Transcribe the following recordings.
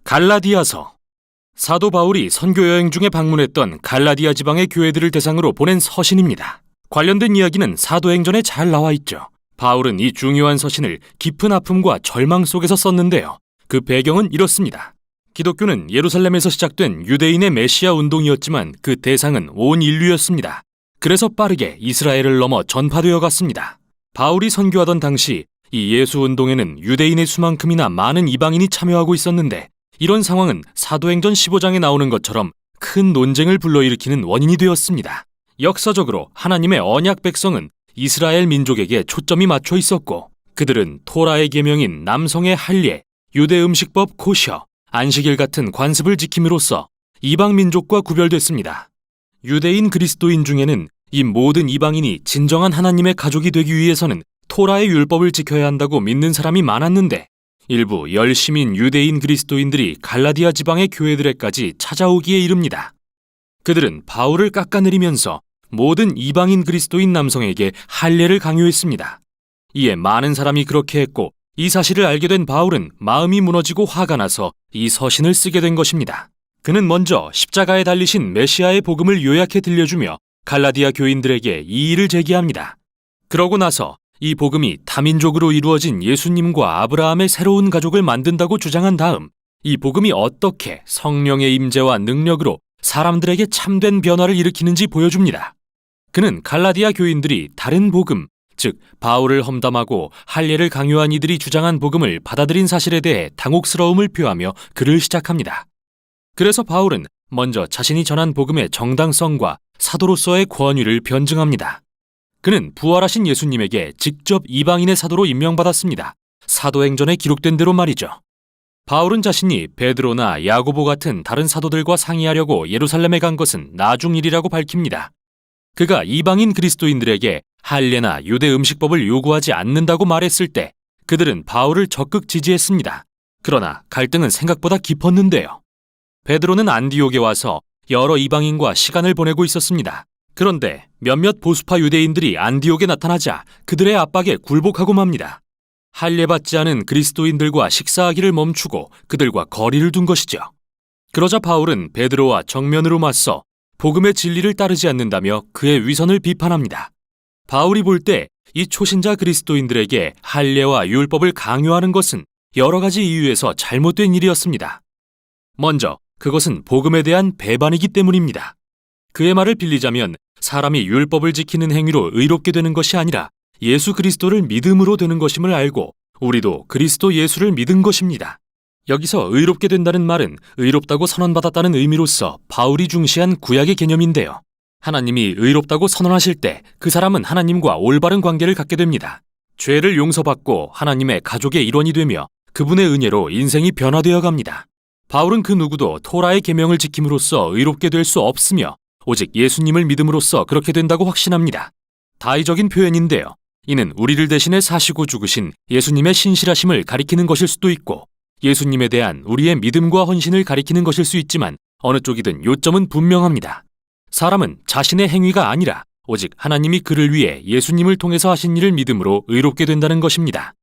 갈라디아서. 사도 바울이 선교 여행 중에 방문했던 갈라디아 지방의 교회들을 대상으로 보낸 서신입니다. 관련된 이야기는 사도행전에 잘 나와 있죠. 바울은 이 중요한 서신을 깊은 아픔과 절망 속에서 썼는데요. 그 배경은 이렇습니다. 기독교는 예루살렘에서 시작된 유대인의 메시아 운동이었지만 그 대상은 온 인류였습니다. 그래서 빠르게 이스라엘을 넘어 전파되어 갔습니다. 바울이 선교하던 당시 이 예수 운동에는 유대인의 수만큼이나 많은 이방인이 참여하고 있었는데, 이런 상황은 사도행전 15장에 나오는 것처럼 큰 논쟁을 불러일으키는 원인이 되었습니다. 역사적으로 하나님의 언약 백성은 이스라엘 민족에게 초점이 맞춰 있었고, 그들은 토라의 계명인 남성의 할례, 유대 음식법 코셔, 안식일 같은 관습을 지킴으로써 이방 민족과 구별됐습니다. 유대인 그리스도인 중에는 이 모든 이방인이 진정한 하나님의 가족이 되기 위해서는 토라의 율법을 지켜야 한다고 믿는 사람이 많았는데, 일부 열심인 유대인 그리스도인들이 갈라디아 지방의 교회들에까지 찾아오기에 이릅니다. 그들은 바울을 깎아내리면서 모든 이방인 그리스도인 남성에게 할례를 강요했습니다. 이에 많은 사람이 그렇게 했고, 이 사실을 알게 된 바울은 마음이 무너지고 화가 나서 이 서신을 쓰게 된 것입니다. 그는 먼저 십자가에 달리신 메시아의 복음을 요약해 들려주며 갈라디아 교인들에게 이의를 제기합니다. 그러고 나서 이 복음이 다민족으로 이루어진 예수님과 아브라함의 새로운 가족을 만든다고 주장한 다음, 이 복음이 어떻게 성령의 임재와 능력으로 사람들에게 참된 변화를 일으키는지 보여줍니다. 그는 갈라디아 교인들이 다른 복음, 즉 바울을 험담하고 할례를 강요한 이들이 주장한 복음을 받아들인 사실에 대해 당혹스러움을 표하며 글을 시작합니다. 그래서 바울은 먼저 자신이 전한 복음의 정당성과 사도로서의 권위를 변증합니다. 그는 부활하신 예수님에게 직접 이방인의 사도로 임명받았습니다. 사도행전에 기록된 대로 말이죠. 바울은 자신이 베드로나 야고보 같은 다른 사도들과 상의하려고 예루살렘에 간 것은 나중 일이라고 밝힙니다. 그가 이방인 그리스도인들에게 할례나 유대 음식법을 요구하지 않는다고 말했을 때 그들은 바울을 적극 지지했습니다. 그러나 갈등은 생각보다 깊었는데요. 베드로는 안디옥에 와서 여러 이방인과 시간을 보내고 있었습니다. 그런데 몇몇 보수파 유대인들이 안디옥에 나타나자 그들의 압박에 굴복하고 맙니다. 할례받지 않은 그리스도인들과 식사하기를 멈추고 그들과 거리를 둔 것이죠. 그러자 바울은 베드로와 정면으로 맞서 복음의 진리를 따르지 않는다며 그의 위선을 비판합니다. 바울이 볼 때 이 초신자 그리스도인들에게 할례와 율법을 강요하는 것은 여러 가지 이유에서 잘못된 일이었습니다. 먼저 그것은 복음에 대한 배반이기 때문입니다. 그의 말을 빌리자면 사람이 율법을 지키는 행위로 의롭게 되는 것이 아니라 예수 그리스도를 믿음으로 되는 것임을 알고 우리도 그리스도 예수를 믿은 것입니다. 여기서 의롭게 된다는 말은 의롭다고 선언받았다는 의미로서 바울이 중시한 구약의 개념인데요. 하나님이 의롭다고 선언하실 때 그 사람은 하나님과 올바른 관계를 갖게 됩니다. 죄를 용서받고 하나님의 가족의 일원이 되며 그분의 은혜로 인생이 변화되어 갑니다. 바울은 그 누구도 토라의 계명을 지킴으로써 의롭게 될 수 없으며 오직 예수님을 믿음으로써 그렇게 된다고 확신합니다. 다의적인 표현인데요. 이는 우리를 대신해 사시고 죽으신 예수님의 신실하심을 가리키는 것일 수도 있고 예수님에 대한 우리의 믿음과 헌신을 가리키는 것일 수 있지만 어느 쪽이든 요점은 분명합니다. 사람은 자신의 행위가 아니라 오직 하나님이 그를 위해 예수님을 통해서 하신 일을 믿음으로 의롭게 된다는 것입니다.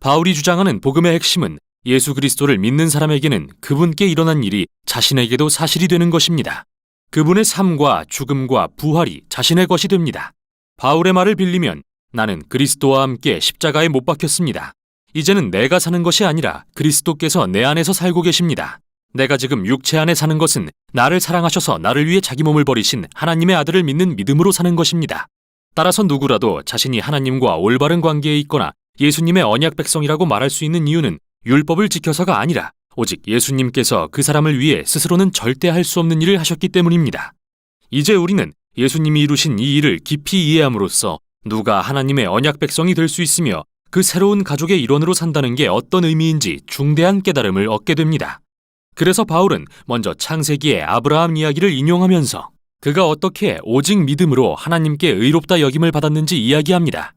바울이 주장하는 복음의 핵심은 예수 그리스도를 믿는 사람에게는 그분께 일어난 일이 자신에게도 사실이 되는 것입니다. 그분의 삶과 죽음과 부활이 자신의 것이 됩니다. 바울의 말을 빌리면 나는 그리스도와 함께 십자가에 못 박혔습니다. 이제는 내가 사는 것이 아니라 그리스도께서 내 안에서 살고 계십니다. 내가 지금 육체 안에 사는 것은 나를 사랑하셔서 나를 위해 자기 몸을 버리신 하나님의 아들을 믿는 믿음으로 사는 것입니다. 따라서 누구라도 자신이 하나님과 올바른 관계에 있거나 예수님의 언약 백성이라고 말할 수 있는 이유는 율법을 지켜서가 아니라 오직 예수님께서 그 사람을 위해 스스로는 절대 할 수 없는 일을 하셨기 때문입니다. 이제 우리는 예수님이 이루신 이 일을 깊이 이해함으로써 누가 하나님의 언약 백성이 될 수 있으며 그 새로운 가족의 일원으로 산다는 게 어떤 의미인지 중대한 깨달음을 얻게 됩니다. 그래서 바울은 먼저 창세기의 아브라함 이야기를 인용하면서 그가 어떻게 오직 믿음으로 하나님께 의롭다 여김을 받았는지 이야기합니다.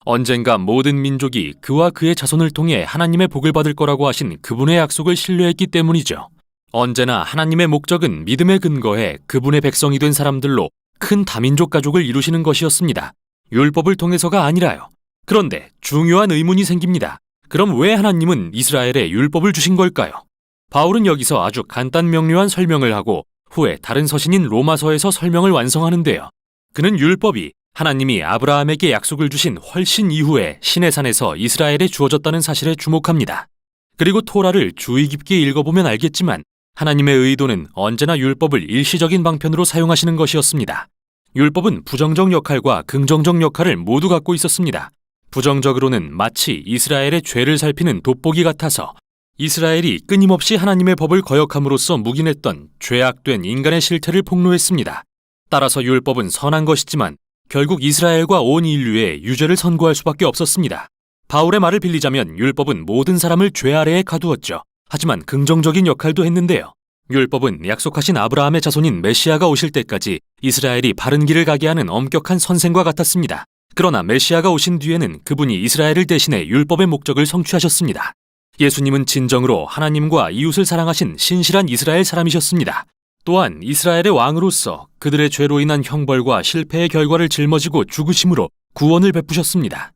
언젠가 모든 민족이 그와 그의 자손을 통해 하나님의 복을 받을 거라고 하신 그분의 약속을 신뢰했기 때문이죠. 언제나 하나님의 목적은 믿음에 근거해 그분의 백성이 된 사람들로 큰 다민족 가족을 이루시는 것이었습니다. 율법을 통해서가 아니라요. 그런데 중요한 의문이 생깁니다. 그럼 왜 하나님은 이스라엘에 율법을 주신 걸까요? 바울은 여기서 아주 간단 명료한 설명을 하고 후에 다른 서신인 로마서에서 설명을 완성하는데요. 그는 율법이 하나님이 아브라함에게 약속을 주신 훨씬 이후에 시내산에서 이스라엘에 주어졌다는 사실에 주목합니다. 그리고 토라를 주의 깊게 읽어보면 알겠지만 하나님의 의도는 언제나 율법을 일시적인 방편으로 사용하시는 것이었습니다. 율법은 부정적 역할과 긍정적 역할을 모두 갖고 있었습니다. 부정적으로는 마치 이스라엘의 죄를 살피는 돋보기 같아서 이스라엘이 끊임없이 하나님의 법을 거역함으로써 묵인했던 죄악된 인간의 실태를 폭로했습니다. 따라서 율법은 선한 것이지만 결국 이스라엘과 온 인류에 유죄를 선고할 수밖에 없었습니다. 바울의 말을 빌리자면 율법은 모든 사람을 죄 아래에 가두었죠. 하지만 긍정적인 역할도 했는데요. 율법은 약속하신 아브라함의 자손인 메시아가 오실 때까지 이스라엘이 바른 길을 가게 하는 엄격한 선생과 같았습니다. 그러나 메시아가 오신 뒤에는 그분이 이스라엘을 대신해 율법의 목적을 성취하셨습니다. 예수님은 진정으로 하나님과 이웃을 사랑하신 신실한 이스라엘 사람이셨습니다. 또한 이스라엘의 왕으로서 그들의 죄로 인한 형벌과 실패의 결과를 짊어지고 죽으심으로 구원을 베푸셨습니다.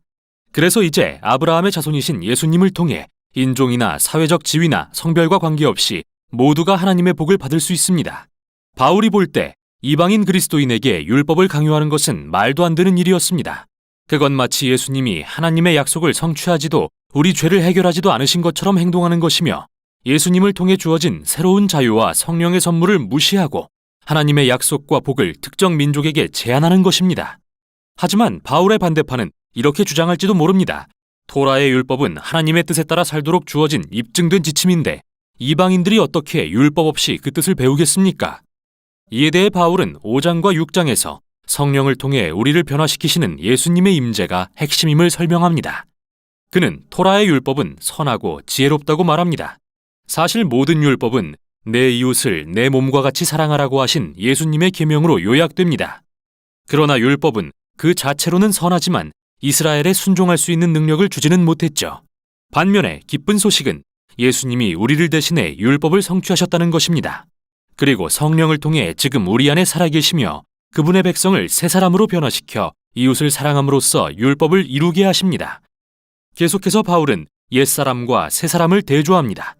그래서 이제 아브라함의 자손이신 예수님을 통해 인종이나 사회적 지위나 성별과 관계없이 모두가 하나님의 복을 받을 수 있습니다. 바울이 볼 때 이방인 그리스도인에게 율법을 강요하는 것은 말도 안 되는 일이었습니다. 그건 마치 예수님이 하나님의 약속을 성취하지도 우리 죄를 해결하지도 않으신 것처럼 행동하는 것이며 예수님을 통해 주어진 새로운 자유와 성령의 선물을 무시하고 하나님의 약속과 복을 특정 민족에게 제한하는 것입니다. 하지만 바울의 반대파는 이렇게 주장할지도 모릅니다. 토라의 율법은 하나님의 뜻에 따라 살도록 주어진 입증된 지침인데 이방인들이 어떻게 율법 없이 그 뜻을 배우겠습니까? 이에 대해 바울은 5장과 6장에서 성령을 통해 우리를 변화시키시는 예수님의 임재가 핵심임을 설명합니다. 그는 토라의 율법은 선하고 지혜롭다고 말합니다. 사실 모든 율법은 내 이웃을 내 몸과 같이 사랑하라고 하신 예수님의 계명으로 요약됩니다. 그러나 율법은 그 자체로는 선하지만 이스라엘에 순종할 수 있는 능력을 주지는 못했죠. 반면에 기쁜 소식은 예수님이 우리를 대신해 율법을 성취하셨다는 것입니다. 그리고 성령을 통해 지금 우리 안에 살아계시며 그분의 백성을 새 사람으로 변화시켜 이웃을 사랑함으로써 율법을 이루게 하십니다. 계속해서 바울은 옛사람과 새사람을 대조합니다.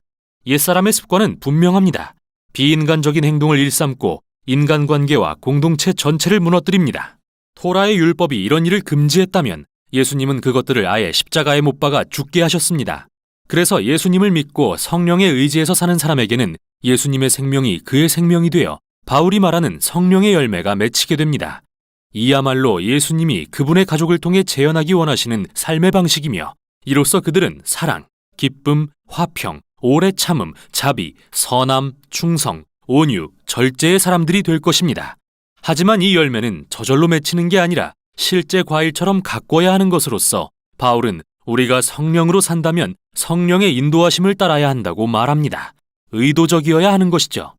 옛사람의 습관은 분명합니다. 비인간적인 행동을 일삼고 인간관계와 공동체 전체를 무너뜨립니다. 토라의 율법이 이런 일을 금지했다면 예수님은 그것들을 아예 십자가에 못 박아 죽게 하셨습니다. 그래서 예수님을 믿고 성령의 의지에서 사는 사람에게는 예수님의 생명이 그의 생명이 되어 바울이 말하는 성령의 열매가 맺히게 됩니다. 이야말로 예수님이 그분의 가족을 통해 재현하기 원하시는 삶의 방식이며 이로써 그들은 사랑, 기쁨, 화평, 오래 참음, 자비, 선함, 충성, 온유, 절제의 사람들이 될 것입니다. 하지만 이 열매는 저절로 맺히는 게 아니라 실제 과일처럼 가꿔야 하는 것으로서 바울은 우리가 성령으로 산다면 성령의 인도하심을 따라야 한다고 말합니다. 의도적이어야 하는 것이죠.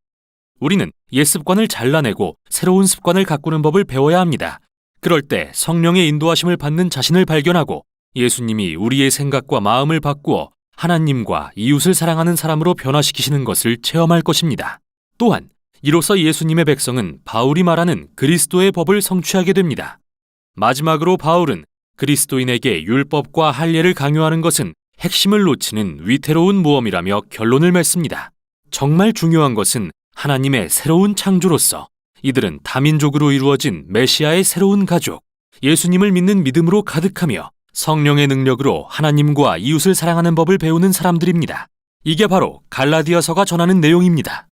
우리는 옛 습관을 잘라내고 새로운 습관을 가꾸는 법을 배워야 합니다. 그럴 때 성령의 인도하심을 받는 자신을 발견하고 예수님이 우리의 생각과 마음을 바꾸어 하나님과 이웃을 사랑하는 사람으로 변화시키시는 것을 체험할 것입니다. 또한 이로써 예수님의 백성은 바울이 말하는 그리스도의 법을 성취하게 됩니다. 마지막으로 바울은 그리스도인에게 율법과 할례를 강요하는 것은 핵심을 놓치는 위태로운 모험이라며 결론을 맺습니다. 정말 중요한 것은 하나님의 새로운 창조로서 이들은 다민족으로 이루어진 메시아의 새로운 가족, 예수님을 믿는 믿음으로 가득하며 성령의 능력으로 하나님과 이웃을 사랑하는 법을 배우는 사람들입니다. 이게 바로 갈라디아서가 전하는 내용입니다.